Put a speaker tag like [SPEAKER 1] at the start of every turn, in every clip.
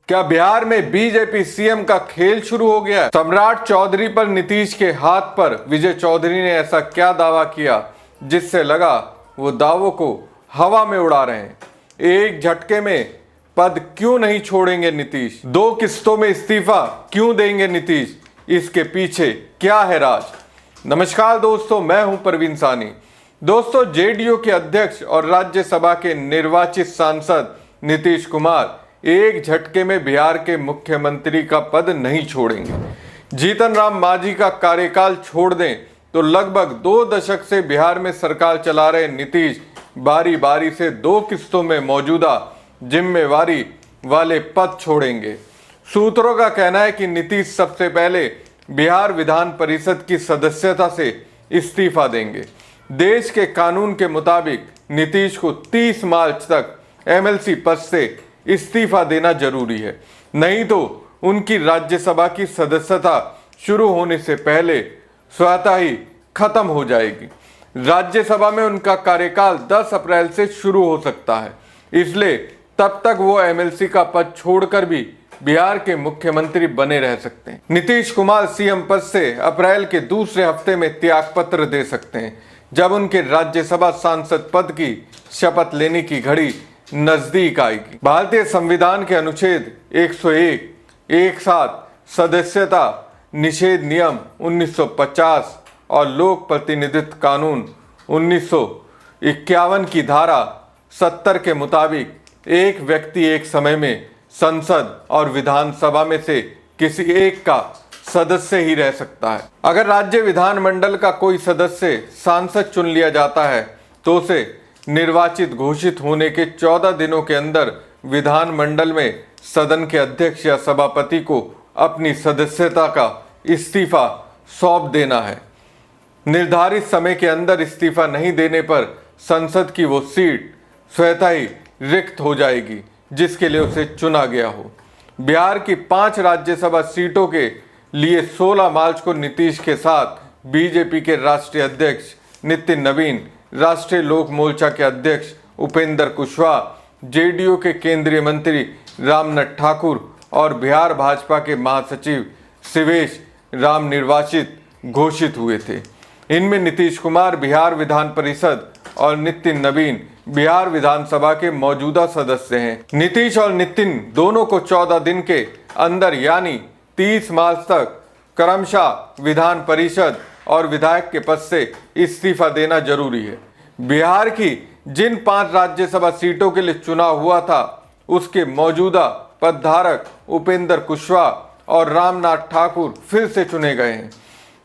[SPEAKER 1] क्या बिहार में BJP CM का खेल शुरू हो गया है? सम्राट चौधरी पर नीतीश के हाथ पर विजय चौधरी ने ऐसा क्या दावा किया जिससे लगा वो दावों को हवा में उड़ा रहे हैं। एक झटके में पद क्यों नहीं छोड़ेंगे नीतीश? 2 किस्तों में इस्तीफा क्यों देंगे नीतीश? इसके पीछे क्या है राज? नमस्कार दोस्तों, मैं हूं परवीन सानी। दोस्तों, जेडीयू के अध्यक्ष और राज्यसभा के निर्वाचित सांसद नीतीश कुमार एक झटके में बिहार के मुख्यमंत्री का पद नहीं छोड़ेंगे। जीतन राम मांझी का कार्यकाल छोड़ दें तो लगभग 2 दशक से बिहार में सरकार चला रहे नीतीश बारी बारी से 2 किस्तों में मौजूदा जिम्मेवारी वाले पद छोड़ेंगे। सूत्रों का कहना है कि नीतीश सबसे पहले बिहार विधान परिषद की सदस्यता से इस्तीफा देंगे। देश के कानून के मुताबिक नीतीश को 30 मार्च तक एमएलसी पद से इस्तीफा देना जरूरी है, नहीं तो उनकी राज्यसभा की सदस्यता शुरू होने से पहले स्वतः ही खत्म हो जाएगी। राज्यसभा में उनका कार्यकाल 10 अप्रैल से शुरू हो सकता है, इसलिए तब तक वो एमएलसी का पद छोड़कर भी बिहार के मुख्यमंत्री बने रह सकते हैं। नीतीश कुमार सीएम पद से अप्रैल के दूसरे हफ्ते में त्यागपत्र दे सकते हैं, जब उनके राज्यसभा सांसद पद की शपथ लेने की घड़ी नजदीक आएगी। भारतीय संविधान के अनुच्छेद 101 एक साथ सदस्यता निषेध नियम 1950 और लोक प्रतिनिधित्व कानून 1951 की धारा 70 के मुताबिक एक व्यक्ति एक समय में संसद और विधानसभा में से किसी एक का सदस्य ही रह सकता है। अगर राज्य विधानमंडल का कोई सदस्य सांसद चुन लिया जाता है तो उसे निर्वाचित घोषित होने के 14 दिनों के अंदर विधानमंडल में सदन के अध्यक्ष या सभापति को अपनी सदस्यता का इस्तीफा सौंप देना है। निर्धारित समय के अंदर इस्तीफा नहीं देने पर संसद की वो सीट स्वतः ही रिक्त हो जाएगी जिसके लिए उसे चुना गया हो। बिहार की 5 राज्यसभा सीटों के लिए 16 मार्च को नीतीश के साथ बीजेपी के राष्ट्रीय अध्यक्ष नितिन नवीन, राष्ट्रीय लोक मोर्चा के अध्यक्ष उपेंद्र कुशवाहा, जेडीयू के केंद्रीय मंत्री रामनाथ ठाकुर और बिहार भाजपा के महासचिव शिवेश राम निर्वाचित घोषित हुए थे। इनमें नीतीश कुमार बिहार विधान परिषद और नितिन नवीन बिहार विधानसभा के मौजूदा सदस्य हैं। नीतीश और नितिन दोनों को 14 दिन के अंदर यानी 30 मार्च तक क्रमशः विधान परिषद और विधायक के पद से इस्तीफा देना जरूरी है। बिहार की जिन 5 राज्यसभा सीटों के लिए चुनाव हुआ था उसके मौजूदा पदधारक उपेंद्र कुशवाहा और रामनाथ ठाकुर फिर से चुने गए हैं।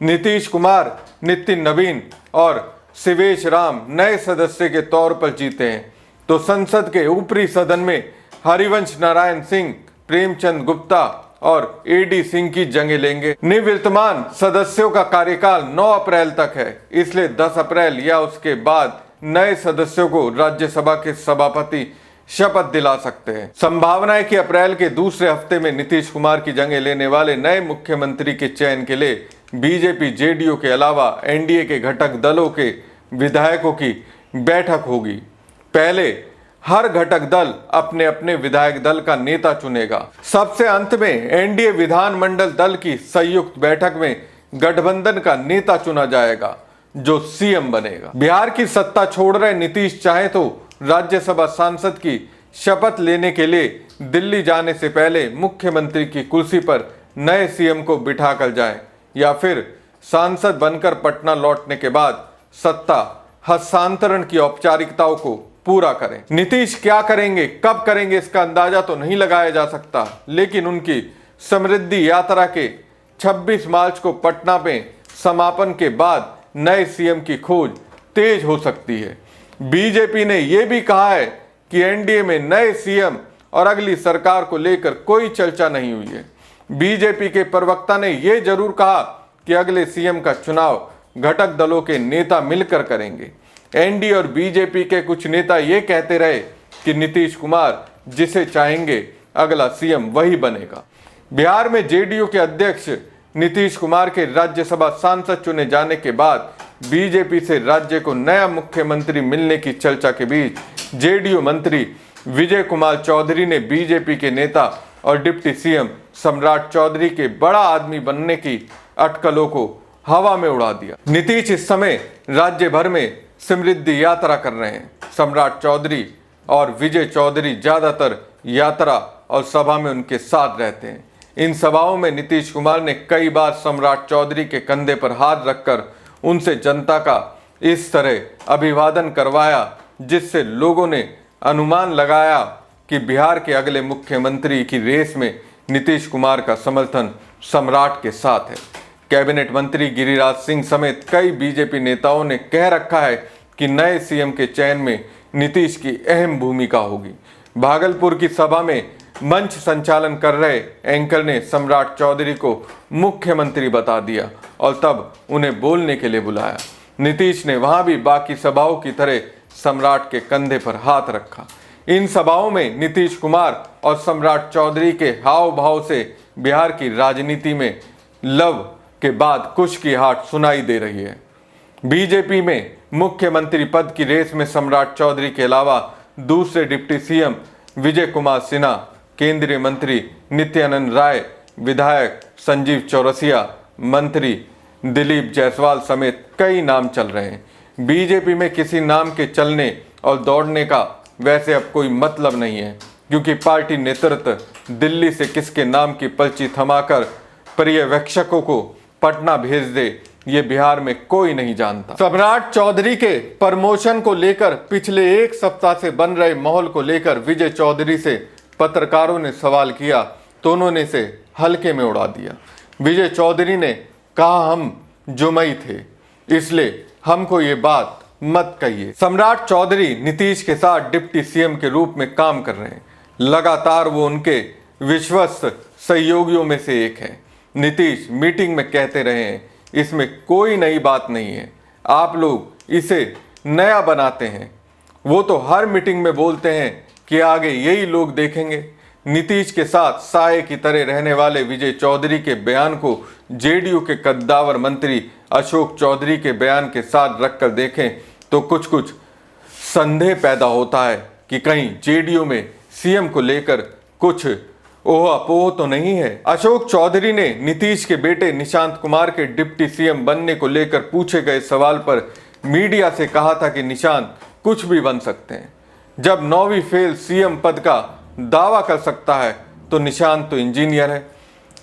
[SPEAKER 1] नीतीश कुमार, नितिन नवीन और शिवेश राम नए सदस्य के तौर पर जीते हैं तो संसद के ऊपरी सदन में हरिवंश नारायण सिंह, प्रेमचंद गुप्ता और एडी सिंह की जगह लेंगे। निवर्तमान सदस्यों का कार्यकाल 9 अप्रैल तक है, इसलिए 10 अप्रैल या उसके बाद नए सदस्यों को राज्यसभा के सभापति शपथ दिला सकते हैं। संभावना है कि अप्रैल के दूसरे हफ्ते में नीतीश कुमार की जगह लेने वाले नए मुख्यमंत्री के चयन के लिए बीजेपी, जेडीयू के अलावा एनडीए के घटक दलों के विधायकों की बैठक होगी। पहले हर घटक दल अपने अपने विधायक दल का नेता चुनेगा। सबसे अंत में एनडीए विधानमंडल दल की संयुक्त बैठक में गठबंधन का नेता चुना जाएगा जो सीएम बनेगा। बिहार की सत्ता छोड़ रहे नीतीश चाहे तो राज्यसभा सांसद की शपथ लेने के लिए दिल्ली जाने से पहले मुख्यमंत्री की कुर्सी पर नए सीएम को बिठा कर जाए या फिर सांसद बनकर पटना लौटने के बाद सत्ता हस्तांतरण की औपचारिकताओं को पूरा करें। नीतीश क्या करेंगे, कब करेंगे, इसका अंदाजा तो नहीं लगाया जा सकता, लेकिन उनकी समृद्धि यात्रा के 26 मार्च को पटना में समापन के बाद नए सीएम की खोज तेज हो सकती है। बीजेपी ने यह भी कहा है कि एनडीए में नए सीएम और अगली सरकार को लेकर कोई चर्चा नहीं हुई है। बीजेपी के प्रवक्ता ने यह जरूर कहा कि अगले सीएम का चुनाव घटक दलों के नेता मिलकर करेंगे। एनडीए और बीजेपी के कुछ नेता ये कहते रहे कि नीतीश कुमार जिसे चाहेंगे अगला सीएम वही बनेगा। बिहार में जेडीयू के अध्यक्ष नीतीश कुमार के राज्यसभा सांसद चुने जाने के बाद बीजेपी से राज्य को नया मुख्यमंत्री मिलने की चर्चा के बीच जेडीयू मंत्री विजय कुमार चौधरी ने बीजेपी के नेता और डिप्टी सीएम सम्राट चौधरी के बड़ा आदमी बनने की अटकलों को हवा में उड़ा दिया। नीतीश इस समय राज्य भर में समृद्धि यात्रा कर रहे हैं। सम्राट चौधरी और विजय चौधरी ज्यादातर यात्रा और सभा में उनके साथ रहते हैं। इन सभाओं में नीतीश कुमार ने कई बार सम्राट चौधरी के कंधे पर हाथ रखकर उनसे जनता का इस तरह अभिवादन करवाया, जिससे लोगों ने अनुमान लगाया कि बिहार के अगले मुख्यमंत्री की रेस में नीतीश कुमार का समर्थन सम्राट के साथ है। कैबिनेट मंत्री गिरिराज सिंह समेत कई बीजेपी नेताओं ने कह रखा है कि नए सीएम के चयन में नीतीश की अहम भूमिका होगी। भागलपुर की सभा में मंच संचालन कर रहे एंकर ने सम्राट चौधरी को मुख्यमंत्री बता दिया और तब उन्हें बोलने के लिए बुलाया। नीतीश ने वहां भी बाकी सभाओं की तरह सम्राट के कंधे पर हाथ रखा। इन सभाओं में नीतीश कुमार और सम्राट चौधरी के हाव भाव से बिहार की राजनीति में लव के बाद कुछ की हाट सुनाई दे रही है। बीजेपी में मुख्यमंत्री पद की रेस में सम्राट चौधरी के अलावा दूसरे डिप्टी सीएम विजय कुमार सिन्हा, केंद्रीय मंत्री नित्यानंद राय, विधायक संजीव चौरसिया, मंत्री दिलीप जायसवाल समेत कई नाम चल रहे हैं। बीजेपी में किसी नाम के चलने और दौड़ने का वैसे अब कोई मतलब नहीं है, क्योंकि पार्टी नेतृत्व दिल्ली से किसके नाम की पर्ची थमाकर पर्यवेक्षकों को पटना भेज दे, ये बिहार में कोई नहीं जानता। सम्राट चौधरी के प्रमोशन को लेकर पिछले एक सप्ताह से बन रहे माहौल को लेकर विजय चौधरी से पत्रकारों ने सवाल किया तो उन्होंने इसे हल्के में उड़ा दिया। विजय चौधरी ने कहा, हम जुमई थे, इसलिए हमको ये बात मत कहिए। सम्राट चौधरी नीतीश के साथ डिप्टी सीएम के रूप में काम कर रहे हैं। लगातार वो उनके विश्वस्त सहयोगियों में से एक है। नीतीश मीटिंग में कहते रहे हैं, इसमें कोई नई बात नहीं है, आप लोग इसे नया बनाते हैं। वो तो हर मीटिंग में बोलते हैं कि आगे यही लोग देखेंगे। नीतीश के साथ साये की तरह रहने वाले विजय चौधरी के बयान को जेडीयू के कद्दावर मंत्री अशोक चौधरी के बयान के साथ रखकर देखें तो कुछ कुछ संदेह पैदा होता है कि कहीं जेडीयू में सीएम को लेकर कुछ ओहापोह तो नहीं है। अशोक चौधरी ने नीतीश के बेटे निशांत कुमार के डिप्टी सीएम बनने को लेकर पूछे गए सवाल पर मीडिया से कहा था कि निशांत कुछ भी बन सकते हैं। जब 9वीं फेल सीएम पद का दावा कर सकता है तो निशांत तो इंजीनियर है।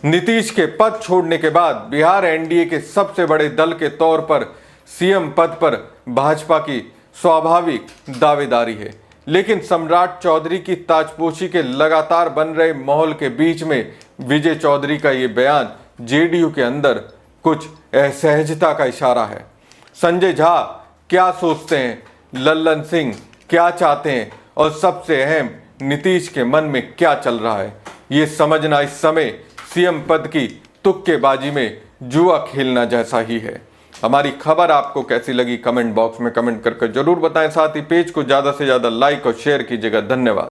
[SPEAKER 1] नीतीश के पद छोड़ने के बाद बिहार एनडीए के सबसे बड़े दल के तौर पर सीएम पद पर भाजपा की स्वाभाविक दावेदारी है, लेकिन सम्राट चौधरी की ताजपोशी के लगातार बन रहे माहौल के बीच में विजय चौधरी का ये बयान जेडीयू के अंदर कुछ असहजता का इशारा है। संजय झा क्या सोचते हैं, लल्लन सिंह क्या चाहते हैं और सबसे अहम नीतीश के मन में क्या चल रहा है, ये समझना इस समय सीएम पद की तुक्केबाजी में जुआ खेलना जैसा ही है। हमारी खबर आपको कैसी लगी कमेंट बॉक्स में कमेंट करके जरूर बताएं। साथ ही पेज को ज्यादा से ज्यादा लाइक और शेयर कीजिएगा। धन्यवाद।